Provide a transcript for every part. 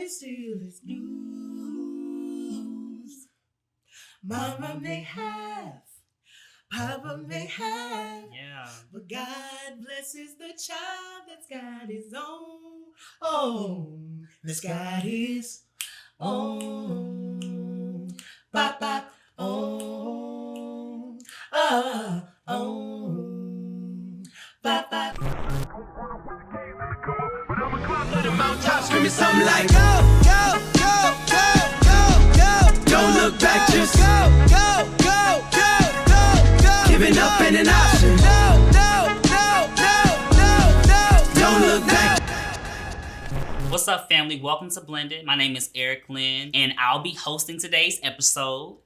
still is news. Mama may have, Papa may have, but God blesses the child that's got his own. That's got his own. Papa, own. Papa. Screaming something like go, go, go, go, go, go. Don't look back, just go, go, go, go, go, go. Giving up ain't an option. No, no, no, no, no, no. Don't look back. What's up, family? Welcome to Blended. My name is Eric Lyn, and I'll be hosting today's episode.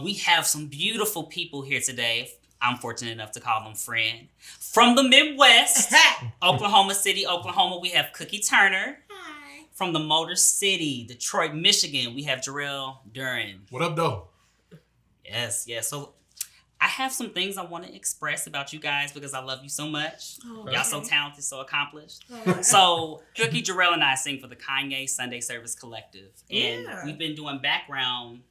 We have some beautiful people here today. I'm fortunate enough to call them friend. From the Midwest, Oklahoma City, Oklahoma, we have Cooki Turner. Hi. From the Motor City, Detroit, Michigan, we have Jerel Duran. What up, though? Yes. So I have some things I want to express about you guys because I love you so much. Okay. Y'all so talented, so accomplished. Oh. So Cooki, Jerel, and I sing for the Kanye Sunday Service Collective. And we've been doing background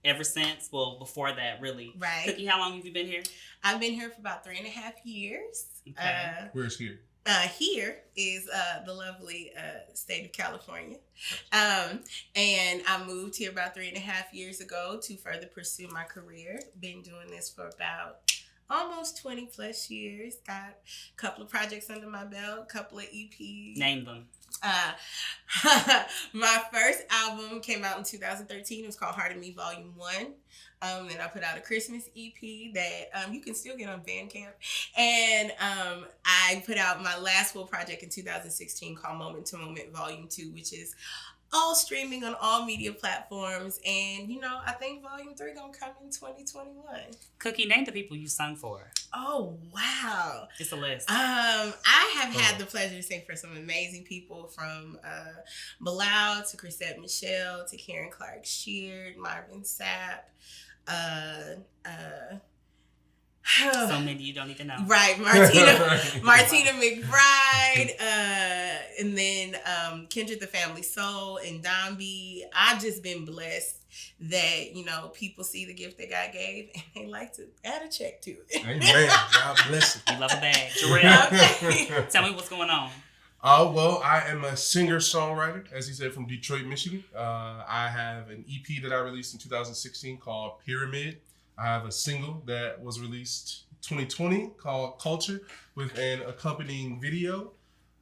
ever since, well, before that, really. Right. Cooki, how long have you been here? I've been here for about 3.5 years. Okay. Where's here? Here is the lovely state of California. And I moved here about 3.5 years ago to further pursue my career. Been doing this for about almost 20 plus years. Got a couple of projects under my belt, a couple of EPs. Name them. My first album came out in 2013. It was called Heart of Me Volume 1. Then I put out a Christmas EP that you can still get on Bandcamp. And I put out my last full project in 2016 called Moment to Moment Volume 2, which is all streaming on all media platforms. And, I think Volume 3 gonna come in 2021. Cooki, name the people you sung for. Oh, wow. It's a list. I have had the pleasure to sing for some amazing people, from Bilal to Chrisette Michelle to Karen Clark Sheard, Marvin Sapp. So many you don't even know. Right, Martina McBride, and then Kindred the Family Soul and Domby. I've just been blessed that, people see the gift that God gave and they like to add a check to it. Amen. God bless it. You love a bag. Jerel, tell me what's going on. Well, I am a singer-songwriter, as he said, from Detroit, Michigan. I have an EP that I released in 2016 called Pyramid. I have a single that was released 2020 called Culture with an accompanying video.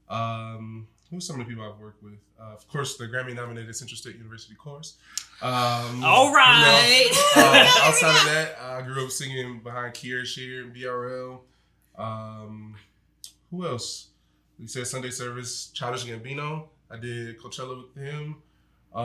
Who's some of the people I've worked with? Of course, the Grammy-nominated Central State University Chorus. All right. Outside of that, I grew up singing behind Kiera Shear and BRL. Who else? We said Sunday Service, Childish Gambino. I did Coachella with him. I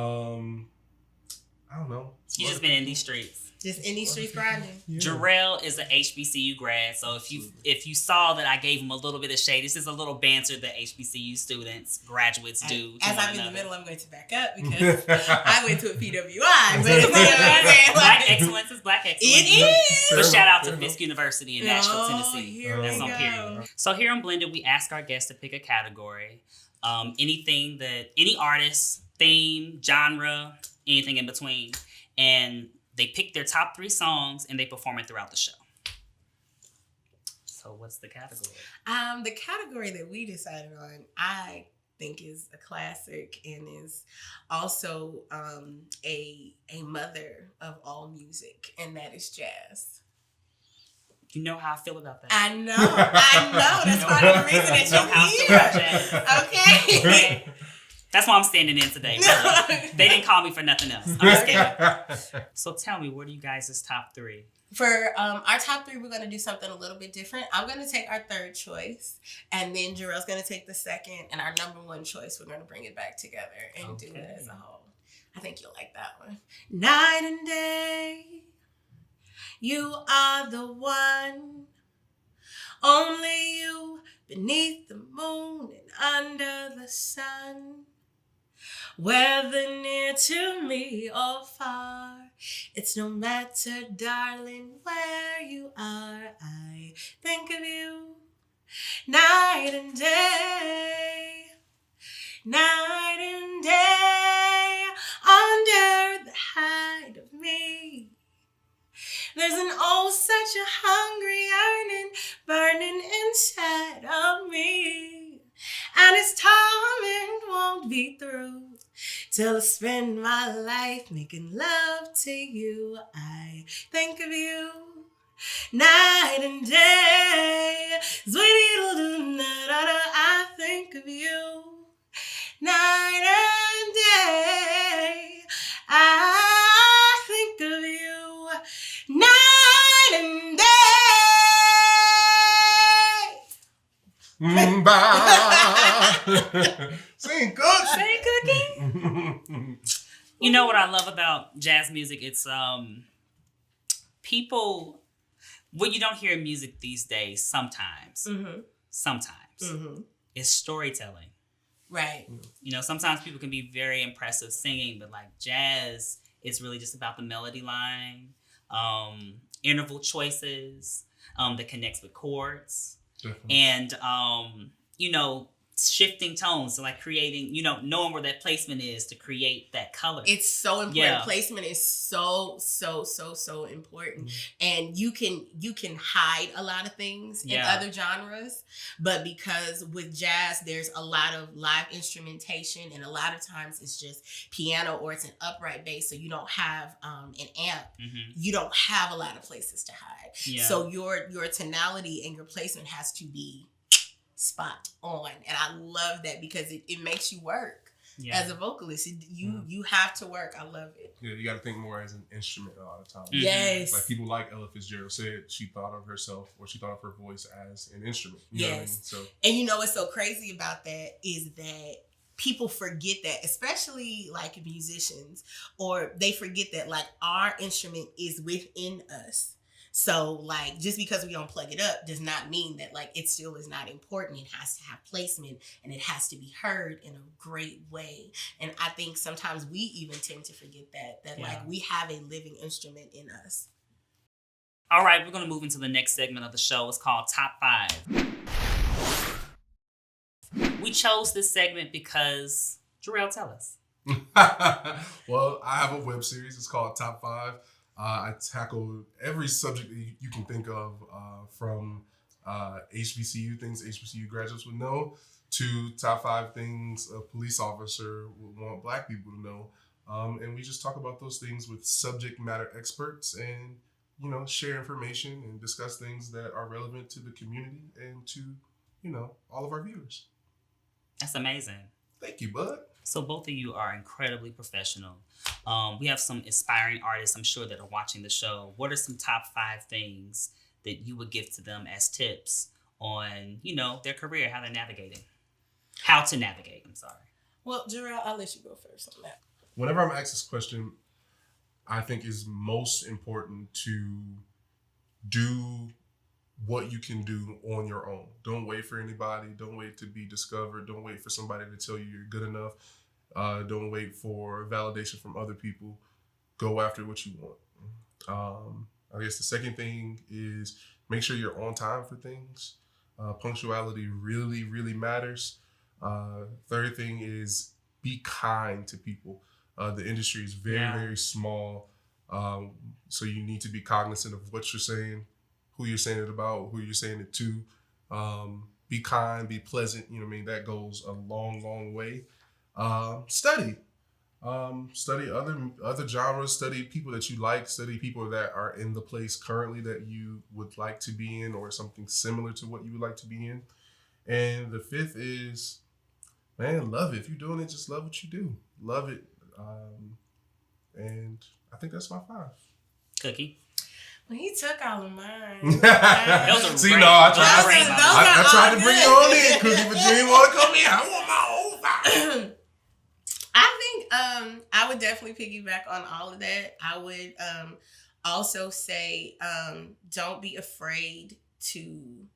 don't know. You just been in these streets. Just in these streets grinding. Yeah. Jerel is a HBCU grad, so if you saw that I gave him a little bit of shade, this is a little banter that HBCU students, graduates do. As I'm in the middle, I'm going to back up because I went to a PWI. But Black excellence is black excellence. It is. But shout out to Fisk University in Nashville, Tennessee. That's on period. So here on Blended, we ask our guests to pick a category. Any artist, theme, genre, anything in between. And they pick their top 3 songs and they perform it throughout the show. So what's the category? The category that we decided on, I think, is a classic and is also a mother of all music, and that is jazz. You know how I feel about that. I know. That's part of the reason that you're here. Okay. That's why I'm standing in today. Really. They didn't call me for nothing else. I'm just kidding. So tell me, what are you guys' top 3? For our top 3, we're going to do something a little bit different. I'm going to take our third choice, and then Jerel's going to take the second, and our number 1 choice, we're going to bring it back together and do it as a whole. I think you'll like that one. Night and day, you are the one. Only you beneath the moon and under the sun. Whether near to me or far, it's no matter, darling, where you are. I think of you night and day, night and day. There's an oh, such a hungry yearning burning inside of me. And it's time and won't be through till I spend my life making love to you. I think of you night and day. Sweetie, I think of you night and day. I think of you night and day. Sing, Cook. Say, Cookie. You know what I love about jazz music? It's people. What you don't hear in music these days, sometimes, is storytelling. Right. You know, sometimes people can be very impressive singing, but like jazz, it's really just about the melody line, interval choices, that connects with chords. Definitely. And, you know, shifting tones, so like creating, you know, knowing where that placement is to create that color. It's so important. Yeah. Placement is so important. And you can hide a lot of things in other genres, but because with jazz there's a lot of live instrumentation, and a lot of times it's just piano or it's an upright bass, so you don't have an amp. You don't have a lot of places to hide. So your tonality and your placement has to be spot on, and I love that because it makes you work as a vocalist. You have to work. I love it. Yeah, you got to think more as an instrument a lot of times. Yes. Like people like Ella Fitzgerald said, she thought of herself, or she thought of her voice as an instrument. You know what I mean? So, and you know what's so crazy about that is that people forget that, especially like musicians, or they forget that like our instrument is within us. So like just because we don't plug it up does not mean that like it still is not important. It has to have placement, and it has to be heard in a great way. And I think sometimes we even tend to forget that like we have a living instrument in us. All right, we're going to move into the next segment of the show. It's called Top 5. We chose this segment because, Jerel, tell us. Well, I have a web series. It's called Top 5. I tackle every subject that you can think of, from HBCU, things HBCU graduates would know, to top 5 things a police officer would want Black people to know. And we just talk about those things with subject matter experts, and, you know, share information and discuss things that are relevant to the community and to, you know, all of our viewers. That's amazing. Thank you, bud. So both of you are incredibly professional. We have some aspiring artists, I'm sure, that are watching the show. What are some top 5 things that you would give to them as tips on, you know, their career, how they're navigating? How to navigate, I'm sorry. Well, Jerel, I'll let you go first on that. Whenever I'm asked this question, I think is most important to do what you can do on your own. Don't wait for anybody. Don't wait to be discovered. Don't wait for somebody to tell you you're good enough. Don't wait for validation from other people. Go after what you want. I guess the second thing is make sure you're on time for things. Punctuality really, really matters. Third thing is be kind to people. The industry is very, very small. So you need to be cognizant of what you're saying, who you're saying it about, who you're saying it to. Be kind, be pleasant. You know what I mean? That goes a long, long way. Study other genres, study people that you like, study people that are in the place currently that you would like to be in, or something similar to what you would like to be in. And the fifth is, man, love it. If you're doing it, just love what you do. Love it. And I think that's my 5. Cookie? Well, he took all of mine. See, no, I tried to bring you on in, Cookie, but you didn't want to come in. I want my own 5. I think I would definitely piggyback on all of that. I would also say don't be afraid to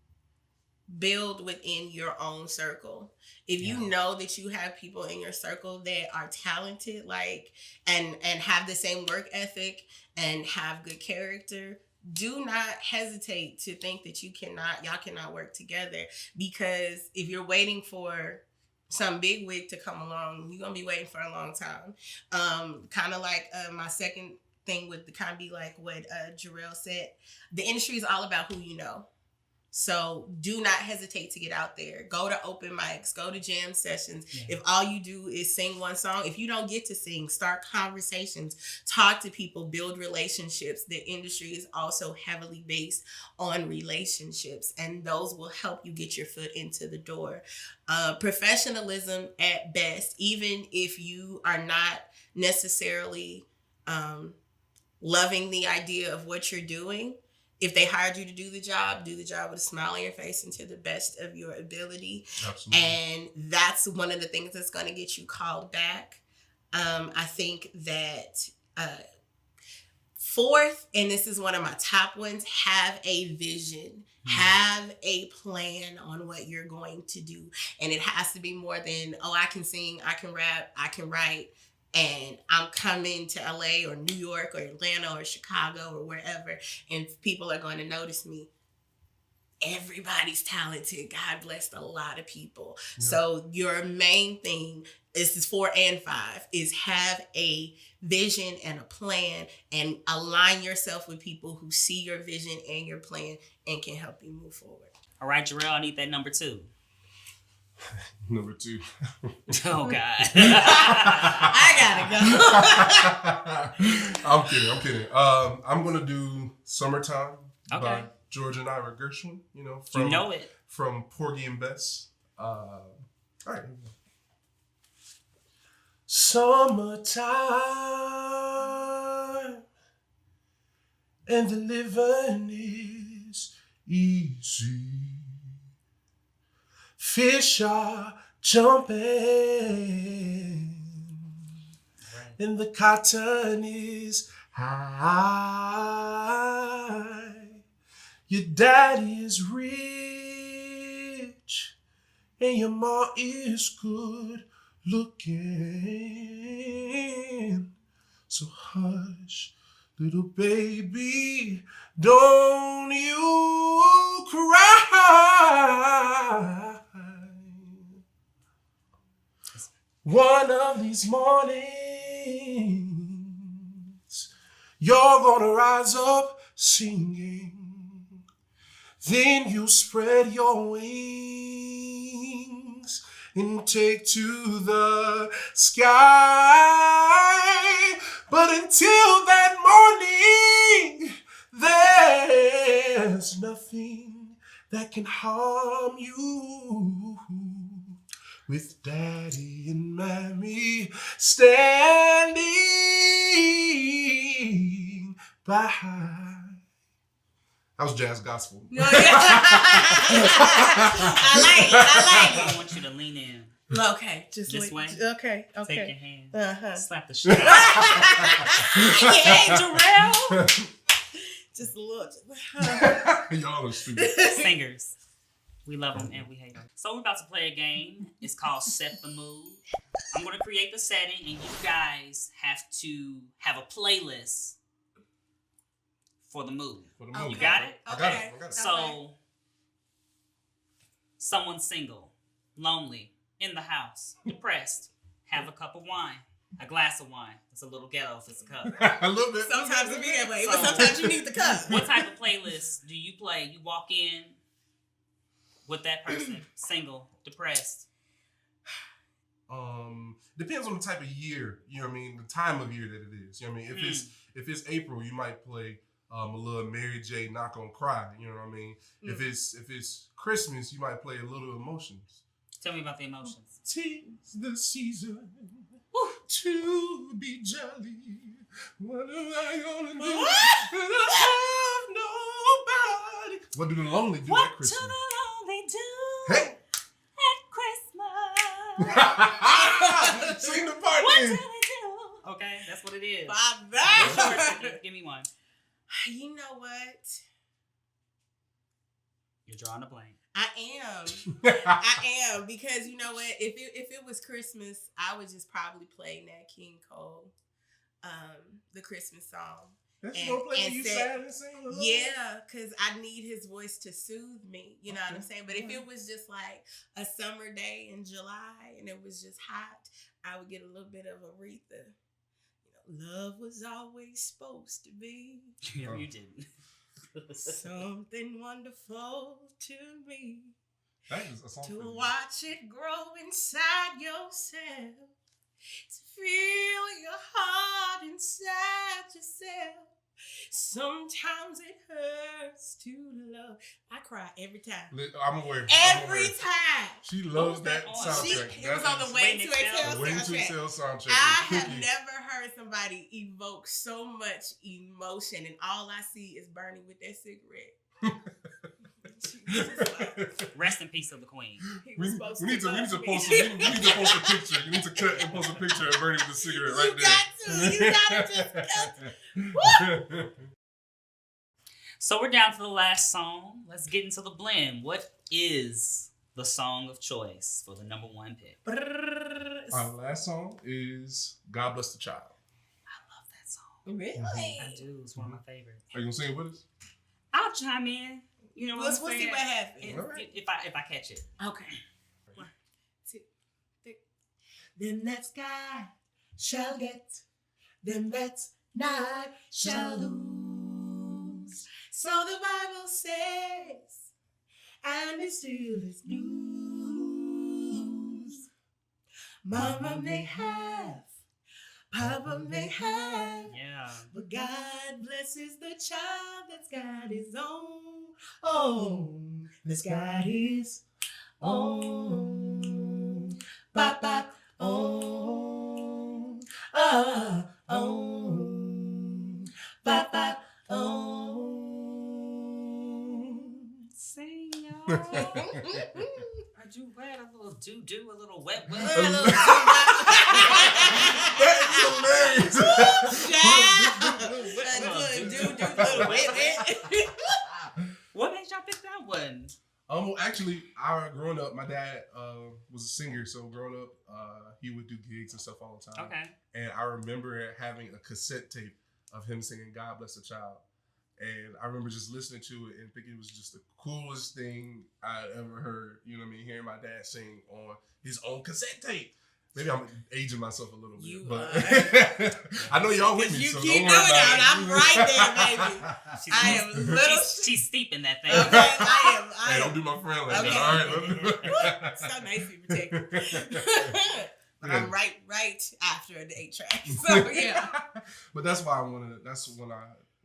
build within your own circle. If you know that you have people in your circle that are talented, like and have the same work ethic and have good character, do not hesitate to think that y'all cannot work together. Because if you're waiting for some big wig to come along, you're gonna be waiting for a long time. Kind of like my second thing would kind of be like what Jerel said. The industry is all about who you know. So do not hesitate to get out there. Go to open mics, go to jam sessions. Yeah. If all you do is sing one song, if you don't get to sing, start conversations, talk to people, build relationships. The industry is also heavily based on relationships, and those will help you get your foot into the door. Professionalism at best, even if you are not necessarily loving the idea of what you're doing. If they hired you to do the job with a smile on your face and to the best of your ability. Absolutely. And that's one of the things that's going to get you called back. I think that fourth, and this is one of my top ones, have a vision. Have a plan on what you're going to do. And it has to be more than, I can sing, I can rap, I can write. And I'm coming to LA or New York or Atlanta or Chicago or wherever, and people are going to notice me. Everybody's talented. God blessed a lot of people. Yeah. So your main thing, this is 4 and 5, is have a vision and a plan and align yourself with people who see your vision and your plan and can help you move forward. All right, Jerel, I need that number 2. Number 2. Oh, God. I gotta go. I'm kidding. I'm going to do Summertime by George and Ira Gershwin. From Porgy and Bess. All right. Summertime and the living is easy. Fish are jumping, and the cotton is high. Your daddy is rich, and your mom is good looking. So hush, little baby, don't you cry. One of these mornings, you're gonna rise up singing. Then you spread your wings and take to the sky. But until that morning, there's nothing that can harm you. With Daddy and Mammy standing by. That was jazz gospel. No, yeah. I like it. I want you to lean in. Okay, just this way. Okay. Take your hand. Slap the shit. Hey, Jerel. Just a little. Y'all are stupid. Singers. We love them and we hate them. So we're about to play a game. It's called Set the Mood. I'm going to create the setting and you guys have to have a playlist for the mood. Okay. You got it? I got it. So, someone single, lonely, in the house, depressed, have a cup of wine. A glass of wine. It's a little ghetto if it's a cup. A little bit. Sometimes it be that way, but sometimes you need the cup. What type of playlist do you play? You walk in with that person, single, depressed. Depends on the type of year, you know what I mean, the time of year that it is. You know what I mean? If it's April, you might play a little Mary J. Not Gonna Cry, you know what I mean? If it's Christmas, you might play a little Emotions. Tell me about the emotions. 'Tis the season to be jolly. What am I gonna do? I have nobody. What do the lonely do at Christmas? What do the lonely do hey. at Christmas? Sing the part What then. do they do? Okay, that's what it is. Give me one. You know what? You're drawing a blank. I am, because you know what? If it was Christmas, I would just probably play Nat King Cole, the Christmas song. That's no play when you sad and sing. Yeah, because I need his voice to soothe me. You know what I'm saying? But if it was just like a summer day in July and it was just hot, I would get a little bit of Aretha. love was always supposed to be Yeah, you didn't. something wonderful to me. That is a song To for you. watch it grow inside yourself. To feel your heart inside yourself. Sometimes it hurts to love. I cry every time. I'm aware. Every time. She loves was that that on? soundtrack. It was on the Way to Excel the Way to soundtrack. Excel soundtrack. I with have Cookie. never heard somebody evoke so much emotion, and all I see is Bernie with that cigarette. Rest in peace of the Queen. We need to post a picture. You need to cut and post a picture of Bernie with the cigarette right You gotta just there. So we're down to the last song. Let's get into the blend. What is the song of choice for the number one pick? Our last song is God Bless the Child. I love that song. Really? I do. It's one of my favorites. Are you gonna sing it with us? I'll chime in. You know what We'll I'm see saying? what happens. If I catch it. Okay. 1, 2, 3. Then that sky shall get, then that night shall lose. So the Bible says, and it still is news. Mama may have, Papa may have, Yeah. but God blesses the child that's got his own. That's got his own. Papa, own. Own. Papa, own. Sing, y'all. I do wet, a little do, a little wet. What made y'all pick that one? Well, actually, growing up, my dad was a singer. So growing up, he would do gigs and stuff all the time. Okay. And I remember having a cassette tape of him singing God Bless the Child. And I remember just listening to it and thinking it was just the coolest thing I ever heard. You know what I mean? Hearing my dad sing on his own cassette tape. Maybe I'm aging myself a little bit. You but are. I know y'all with me, You so keep don't worry doing about it. it. I'm right there, baby. I am little. She's steep in that thing. Okay, I am. Hey, don't do my friend like Okay. that. All right, don't do it. So nice to be protected. But Yeah. I'm right after the 8-track. So yeah. But that's why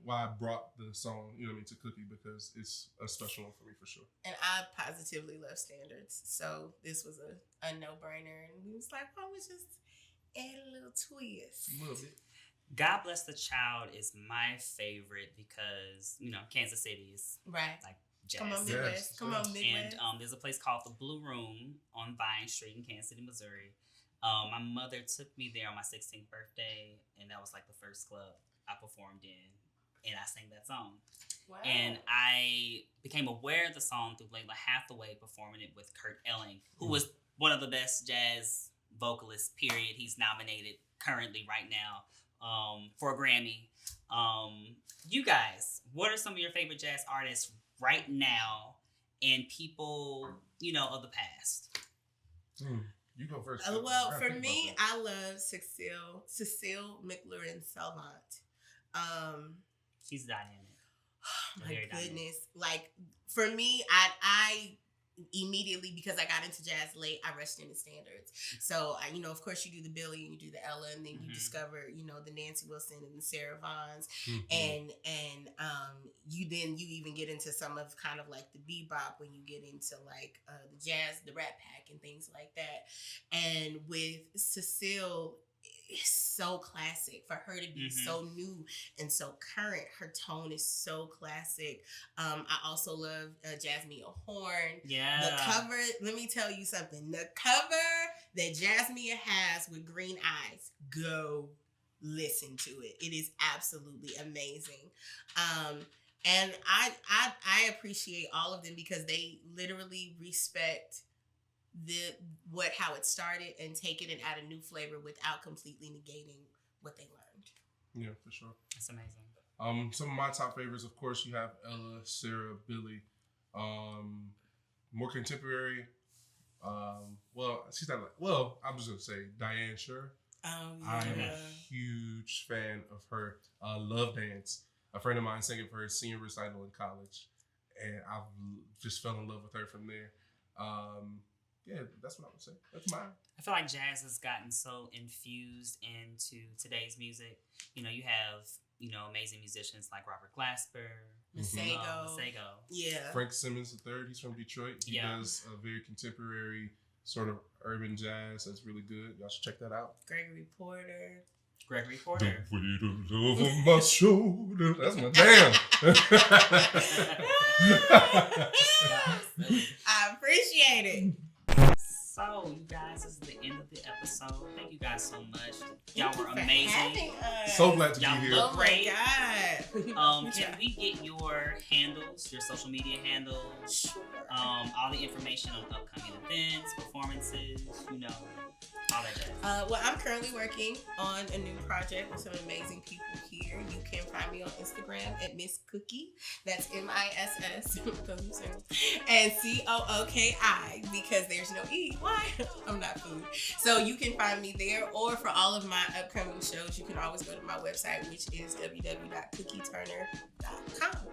why I brought the song, you know what I mean, to Cookie, because it's a special one for me for sure. And I positively love standards. So this was a no-brainer. And we was like, oh, we just add a little twist. A little bit. God Bless the Child is my favorite because, Kansas City is Right. like jazz. Come on, Yes, Midwest. Come on, yes. Midwest. And there's a place called the Blue Room on Vine Street in Kansas City, Missouri. My mother took me there on my 16th birthday, and that was like the first club I performed in, and I sang that song. Wow. And I became aware of the song through Layla Hathaway performing it with Kurt Elling, who was one of the best jazz vocalists, period. He's nominated currently right now for a Grammy. You guys, what are some of your favorite jazz artists right now and people, of the past? You go first. Well, for me, I love Cecile McLaurin-Salvant. She's dynamic. My Very dynamic. goodness. Like, for me, I immediately, because I got into jazz late, I rushed into standards. So, of course, you do the Billie and you do the Ella, and then you discover, the Nancy Wilson and the Sarah Vaughan's, and you even get into some of kind of like the bebop when you get into like the jazz, the Rat Pack, and things like that. And with Cecile, it's so classic for her to be so new and so current. Her tone is so classic. I also love Jasmine Horn. Yeah. The cover, let me tell you something. The cover that Jasmine has with green eyes, go listen to it. It is absolutely amazing. And I appreciate all of them because they literally respect how it started and take it and add a new flavor without completely negating what they learned. Yeah, for sure. That's amazing. Some of my top favorites, of course, you have Ella, Sarah, Billie. More contemporary. I'm just gonna say Diane Shure. Oh, yeah. I'm a huge fan of her. Love Dance. A friend of mine sang it for her senior recital in college. And I just fell in love with her from there. Yeah, that's what I would say. That's mine. I feel like jazz has gotten so infused into today's music. You know, you have, amazing musicians like Robert Glasper. Masego. Yeah. Frank Simmons III, he's from Detroit. He does a very contemporary sort of urban jazz that's really good. Y'all should check that out. Gregory Porter. The weight of love on my shoulder. That's my jam. I appreciate it. So, you guys, this is the end of the episode. Thank you guys so much. Y'all were amazing. So glad to be here. Oh my God. Can we get your handles, your social media handles, Sure. all the information on upcoming events, performances, all that jazz. Well, I'm currently working on a new project with some amazing people here. You can find me on Instagram at Miss Cooki. That's MISS and COOKI because there's no E. Why? I'm not food. So you can find me there, or for all of my upcoming shows, you can always go to my website, which is www.cookieturner.com.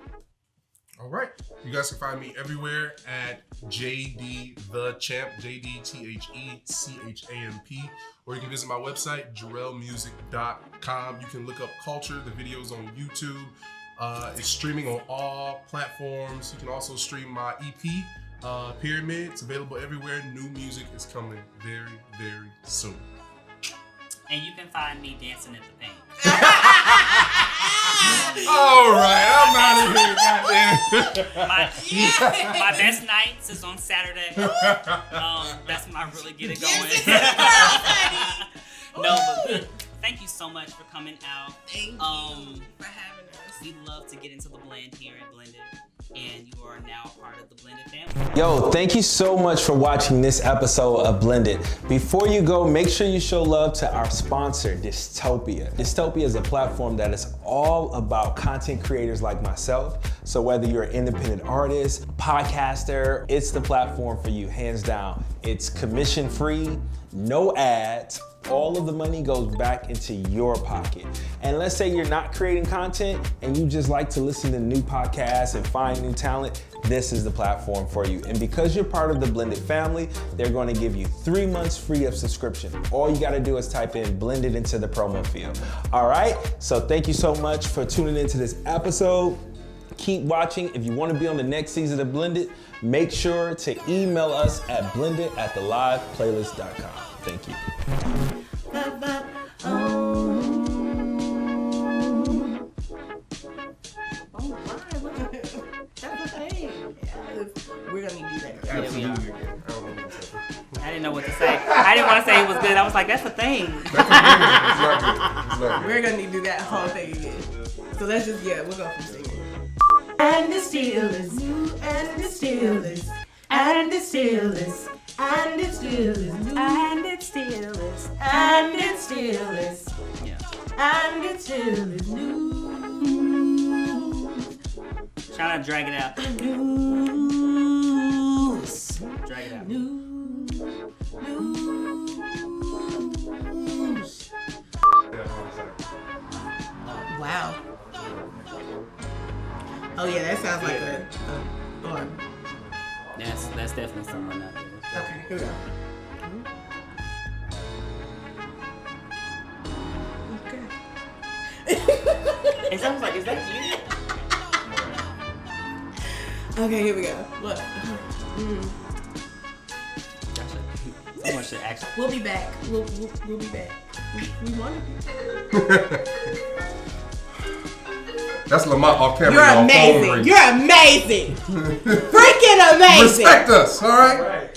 All right. You guys can find me everywhere at JD the Champ, JDTHECHAMP, or you can visit my website, jerelmusic.com. You can look up Culture. The video's on YouTube. It's streaming on all platforms. You can also stream my EP, Pyramid. It's available everywhere. New music is coming very, very soon. And you can find me dancing in the paint. All right, I'm out of here, goddamn. My best nights is on Saturday. That's when I really get it going. No, but thank you so much for coming out. Thank you for having us. We love to get into the blend here at Blended, and you are now part of the Blended family. Yo, thank you so much for watching this episode of Blended. Before you go, make sure you show love to our sponsor, Disctopia. Disctopia is a platform that is all about content creators like myself. So whether you're an independent artist, podcaster, it's the platform for you, hands down. It's commission-free, no ads. All of the money goes back into your pocket. And let's say you're not creating content and you just like to listen to new podcasts and find new talent, this is the platform for you. And because you're part of the Blended family, they're going to give you 3 months free of subscription. All you got to do is type in Blended into the promo field. All right, so thank you so much for tuning into this episode. Keep watching. If you want to be on the next season of Blended, make sure to email us at blended@theliveplaylist.com. Thank you. We're gonna do that. Absolutely. I didn't know what to say. I didn't want to say it was good. I was like, that's the thing. It's not good. We're gonna need to do that whole thing again. So let's just, we'll go from singing. And the Steelers, and the Steelers, and the Steelers, and the Steelers, and the Steelers, and the Steelers, Yeah. and the Steelers, news. Try to drag it out. News. Drag it out. News. Wow. Oh yeah, that sounds like a horn. That's definitely something out there. Okay, here we go. It sounds like, is that you? Okay, here we go. What? Someone should actually. We'll be back. We'll be back. We want to be. That's Lamont off camera. You're amazing. You're amazing. Freaking amazing. Respect us, all right?